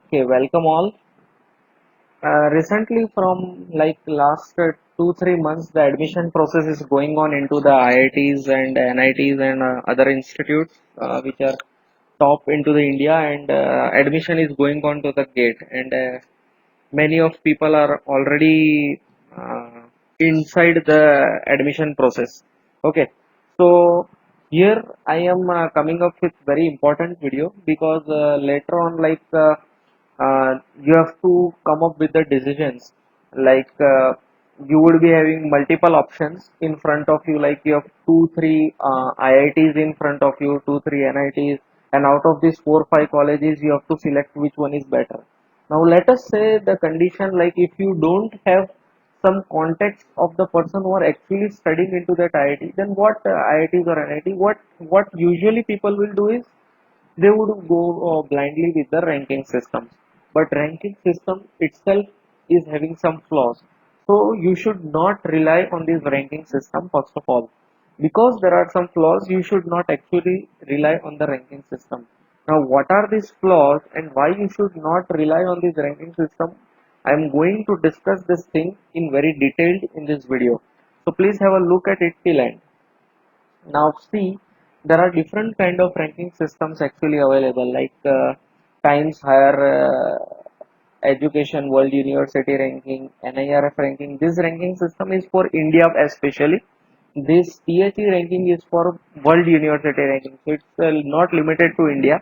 Okay, welcome all. Recently, from like last 2 3 months, the admission process is going on into the IITs and NITs and other institutes which are top into the India, and admission is going on to the gate, and many of people are already uh, inside the admission process. Okay, so here I am coming up with very important video because later on, you have to come up with the decisions. like uh, you would be having multiple options in front of you, like you have 2 3 IITs in front of you, 2 3 NITs, and out of these 4 5 colleges you have to select which one is better. Now let us say the condition, like if you don't have some context of the person who are actually studying into that IIT, then what IITs or NIT, what usually people will do is they would go blindly with the ranking systems. But ranking system itself is having some flaws. So you should not rely on this ranking system first of all. Because there are some flaws, you should not actually rely on the ranking system. Now, what are these flaws and why you should not rely on this ranking system? I am going to discuss this thing in very detailed in this video. So please have a look at it till end. Now see, there are different kind of ranking systems actually available, like Times Higher Education World University Ranking, NIRF ranking. This ranking system is for India especially. This THE ranking is for World University Ranking, so it's not limited to India.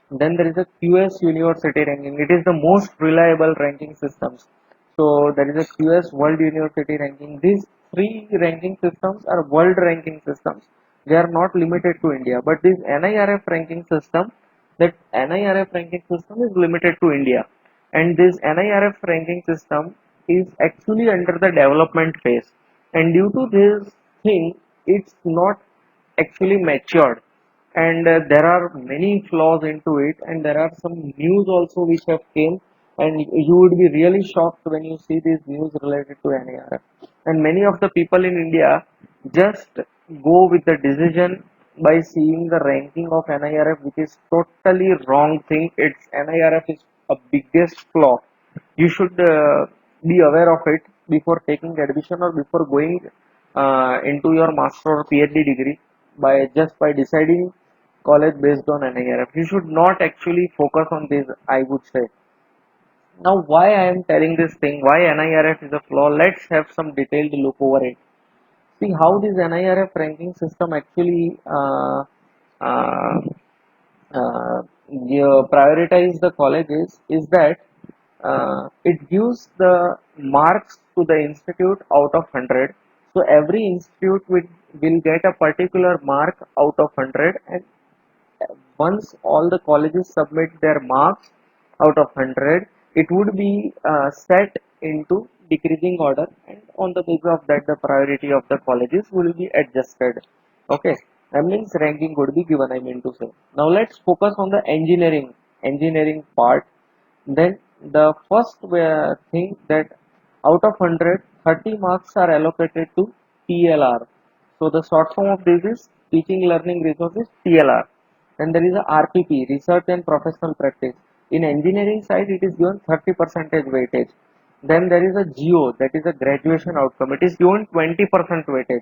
Then there is a QS University Ranking. It is the most reliable ranking systems. So there is a QS World University Ranking. These three ranking systems are world ranking systems. They are not limited to India. But this NIRF ranking system, that NIRF ranking system is limited to India. And this NIRF ranking system is actually under the development phase. And due to this thing, it's not actually matured, and there are many flaws into it, and there are some news also which have came, and you would be really shocked when you see this news related to NIRF. And many of the people in India just go with the decision by seeing the ranking of NIRF, which is totally wrong thing. It's NIRF is a biggest flaw. You should be aware of it before taking admission or before going into your master or PhD degree, by deciding college based on NIRF. You should not actually focus on this, I would say. Now, why I am telling this thing, why NIRF is a flaw, let's have some detailed look over it. See how this NIRF ranking system actually uh, you prioritize the colleges is that it gives the marks to the institute out of 100. So every institute will get a particular mark out of 100, and once all the colleges submit their marks out of 100, it would be set into decreasing order, and on the basis of that the priority of the colleges will be adjusted. Okay, that means ranking would be given, I mean to say. Now let's focus on the engineering part. Then the first thing, that out of 100, 30 marks are allocated to TLR. So the short form of this is teaching learning resources, TLR. Then there is a RPP, research and professional practice. In engineering side, it is given 30 percentage weightage. Then there is a GO, that is a graduation outcome. It is given 20% weightage.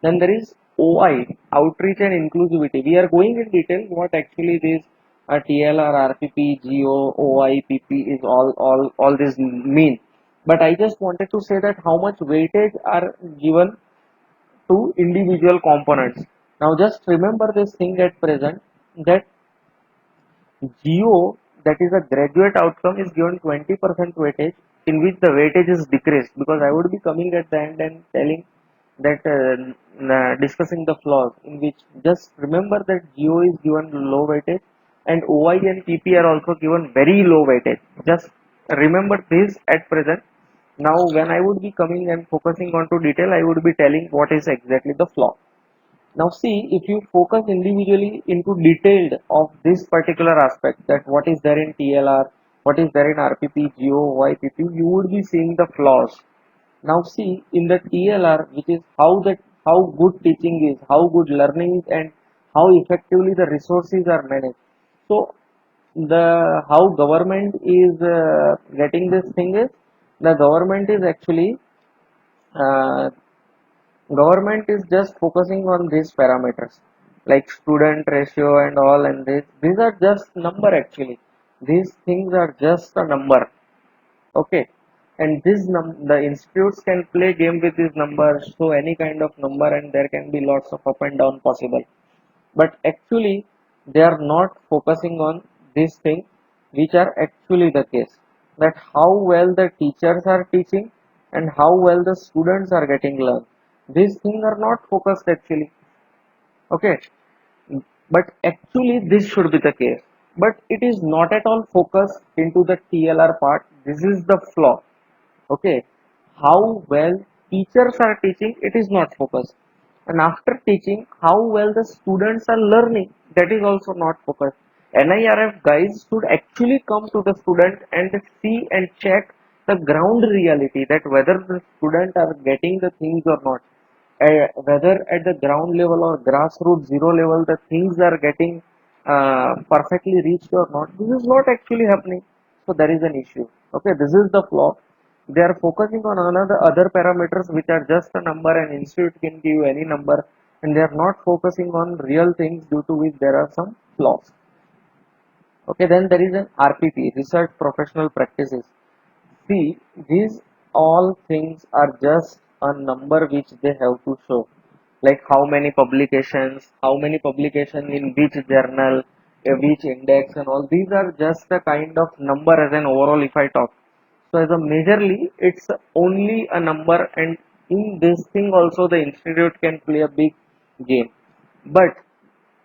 Then there is OI, outreach and inclusivity. We are going in detail what actually this TLR, RPP, GO, OI, PP is all this mean. But I just wanted to say that how much weightage are given to individual components. Now just remember this thing at present, that GO, that is a graduate outcome, is given 20% weightage, in which the weightage is decreased, because I would be coming at the end and telling that discussing the flaws, in which just remember that GO is given low weightage and OI and PP are also given very low weightage. Just remember this at present. Now when I would be coming and focusing on to detail, I would be telling what is exactly the flaw. Now see, if you focus individually into detailed of this particular aspect, that what is there in TLR, what is there in RPP, GO, YPP, you would be seeing the flaws. Now see, in the TLR, which is how good teaching is, how good learning is, and how effectively the resources are managed. So the how government is getting this thing is, the government is actually uh, government is just focusing on these parameters like student ratio and all, and these are just number actually. These things are just a number. Okay, and the institutes can play game with these numbers, so any kind of number, and there can be lots of up and down possible. But actually they are not focusing on these things which are actually the case, that how well the teachers are teaching and how well the students are getting learned. These things are not focused actually. Okay, but actually this should be the case, but it is not at all focused into the TLR part. This is the flaw. Okay, how well teachers are teaching, it is not focused. And after teaching, how well the students are learning, that is also not focused. NIRF guys should actually come to the student and see and check the ground reality, that whether the student are getting the things or not, whether at the ground level or grassroots zero level the things are getting perfectly reached or not. This is not actually happening, so there is an issue. Okay, this is the flaw. They are focusing on another other parameters which are just a number, and institute can give you any number, and they are not focusing on real things, due to which there are some flaws. Okay, then there is an RPP, research professional practices. See, these all things are just a number which they have to show, like how many publications in which journal, which index, and all these are just a kind of number as an overall if I talk. So as a majorly, it's only a number, and in this thing also the institute can play a big game. But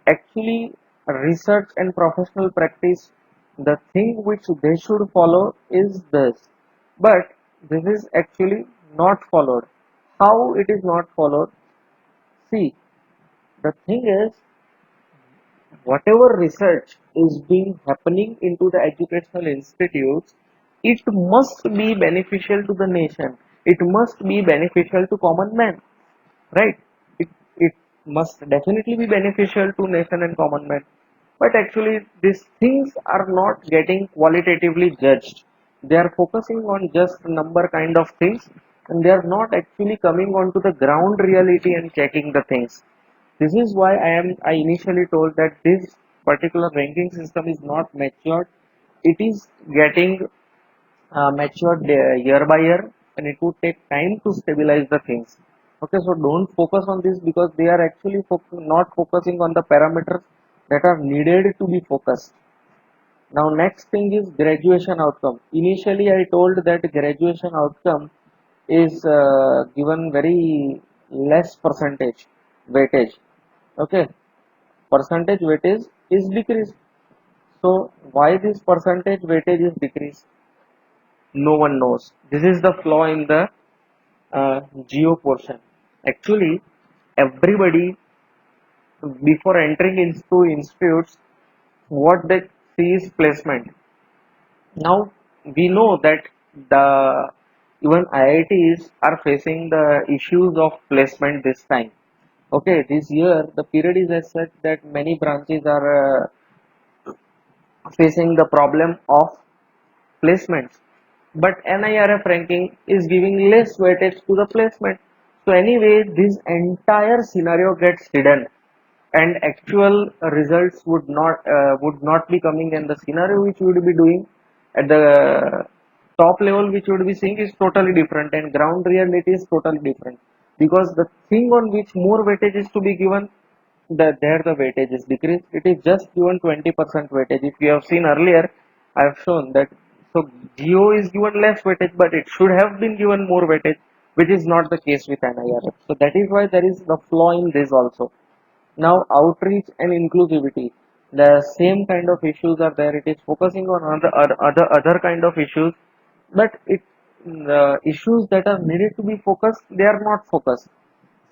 actually, research and professional practice, the thing which they should follow is this, but this is actually not followed. How it is not followed? See, the thing is, whatever research is being happening into the educational institutes, it must be beneficial to the nation, it must be beneficial to common man, right? It must definitely be beneficial to nation and common man. But actually these things are not getting qualitatively judged. They are focusing on just number kind of things, and they are not actually coming onto the ground reality and checking the things. This is why I initially told that this particular ranking system is not matured. It is getting matured year by year, and it would take time to stabilize the things. Okay, so don't focus on this, because they are actually not focusing on the parameters that are needed to be focused. Now next thing is graduation outcome. Initially I told that graduation outcome is given very less percentage weightage. Okay, percentage weightage is decreased. So why this percentage weightage is decreased, no one knows. This is the flaw in the geo portion. Actually everybody, before entering into institutes, what they see is placement. Now we know that the even IITs are facing the issues of placement this time. Okay, this year the period is as such that many branches are facing the problem of placements, but NIRF ranking is giving less weightage to the placement. So anyway, this entire scenario gets hidden, and actual results would not be coming, and the scenario which we would be doing at the top level, which we would be seeing, is totally different, and ground reality is totally different, because the thing on which more weightage is to be given, there the weightage is decreased. It is just given 20% weightage. If you have seen earlier, I have shown that. So geo is given less weightage, but it should have been given more weightage, which is not the case with NIRF. So that is why there is the flaw in this also. Now outreach and inclusivity, the same kind of issues are there. It is focusing on other kind of issues, but the issues that are needed to be focused, they are not focused.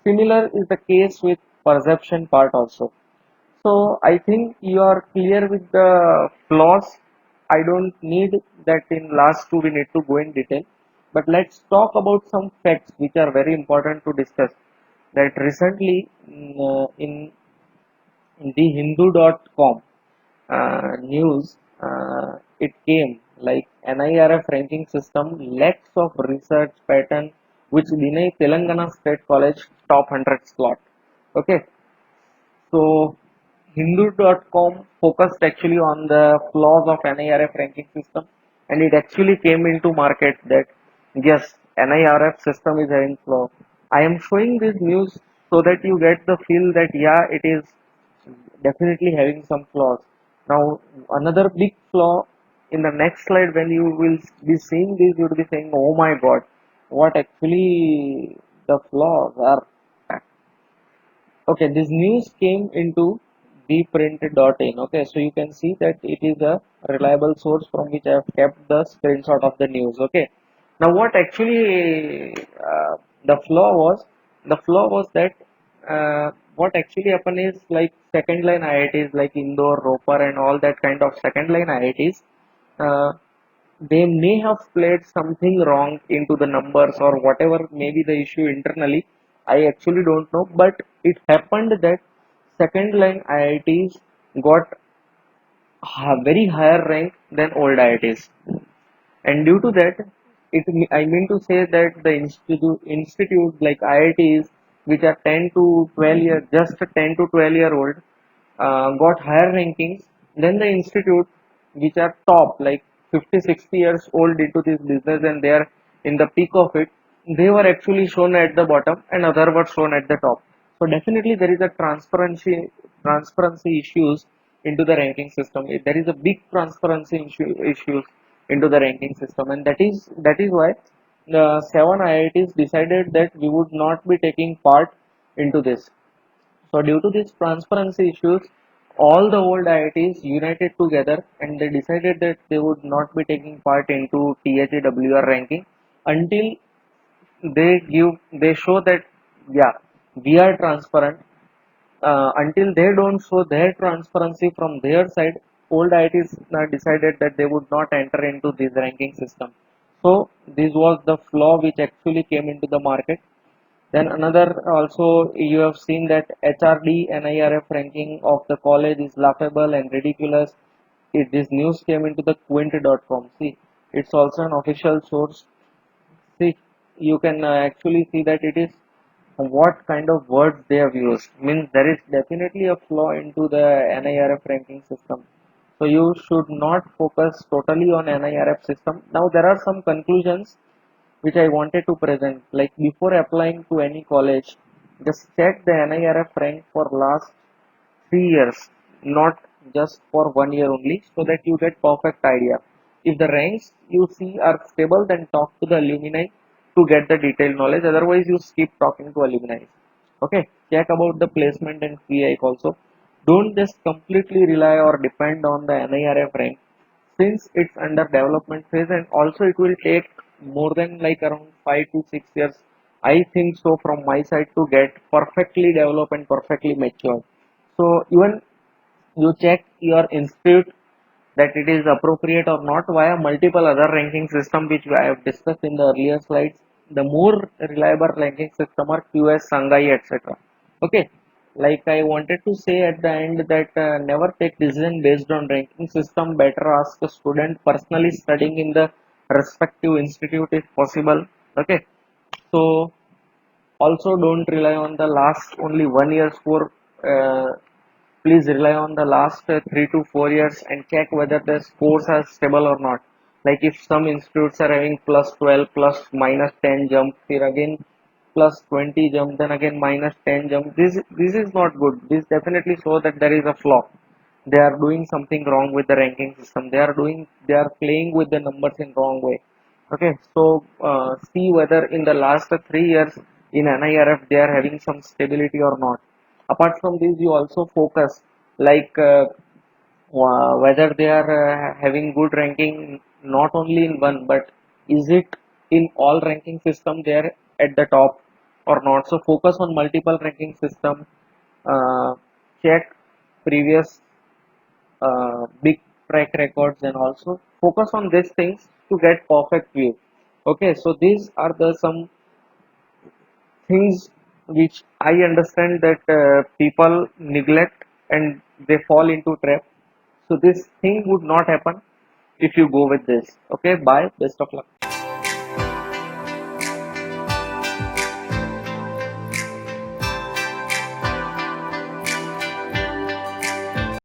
Similar is the case with perception part also. So I think you are clear with the flaws. I don't need that in last two we need to go in detail, but let's talk about some facts which are very important to discuss. That recently, in the Hindu.com news, it came like NIRF ranking system lacks of research pattern which deny Telangana State College top 100 slot. Okay, so Hindu.com focused actually on the flaws of NIRF ranking system, and it actually came into market that yes, NIRF system is having flaw. I am showing this news so that you get the feel that yeah, it is definitely having some flaws. Now, another big flaw in the next slide, when you will be seeing this, you will be saying, "Oh my God, what actually the flaws are?" Okay, this news came into bprint.in. Okay, so you can see that it is a reliable source from which I have kept the screenshot of the news. Okay, now what actually the flaw was, the flaw was that what actually happened is like second line IITs like Indore, Ropar, and all that kind of second line IITs. Uh, they may have played something wrong into the numbers or whatever may be the issue internally. I actually don't know, but it happened that second line IITs got very higher rank than old IITs, and due to that, I mean to say that the institute like IITs, which are 10 to 12 year, just 10 to 12-year old, got higher rankings than the institute which are top like 50 60 years old into this business, and they are in the peak of it. They were actually shown at the bottom and other were shown at the top. So definitely there is a transparency issues into the ranking system. There is a big issues into the ranking system, and that is why the seven IITs decided that we would not be taking part into this. So due to these transparency issues, all the old IITs united together and they decided that they would not be taking part into THAWR ranking until they show that yeah, we are transparent. Until they don't show their transparency from their side, old IITs decided that they would not enter into this ranking system. So this was the flaw which actually came into the market. Then another also, you have seen that HRD NIRF ranking of the college is laughable and ridiculous. This news came into the Quint.com. See, it's also an official source. See, you can actually see that it is what kind of words they have used. Means there is definitely a flaw into the NIRF ranking system. So you should not focus totally on NIRF system. Now there are some conclusions which I wanted to present. Like before applying to any college, just check the NIRF rank for last 3 years, not just for 1 year only, so that you get perfect idea. If the ranks you see are stable, then talk to the alumni to get the detailed knowledge. Otherwise, you skip talking to alumni. Okay, check about the placement and fee hike also. Don't just completely rely or depend on the NIRF rank since it's under development phase, and also it will take more than like around 5 to 6 years, I think so, from my side to get perfectly developed and perfectly mature. So even you check your institute that it is appropriate or not via multiple other ranking system which I have discussed in the earlier slides. The more reliable ranking system are QS, Sangai, etc. Okay, like I wanted to say at the end that never take decision based on ranking system. Better ask a student personally studying in the respective institute if possible. Okay, so also don't rely on the last only 1 year score. Please rely on the last 3 to 4 years and check whether the scores are stable or not. Like if some institutes are having plus 12 plus minus 10 jump, here again plus 20 jump, then again minus 10 jump. This is not good. This definitely shows that there is a flaw. They are doing something wrong with the ranking system. They are playing with the numbers in wrong way. Okay, so see whether in the last 3 years in NIRF they are having some stability or not. Apart from this, you also focus like whether they are having good ranking not only in one, but is it in all ranking system they are at the top or not. So focus on multiple ranking system. uh, Check previous big track records and also focus on these things to get perfect view. Okay, so these are the some things which I understand that people neglect and they fall into trap. So this thing would not happen if you go with this. Okay, bye. Best of luck.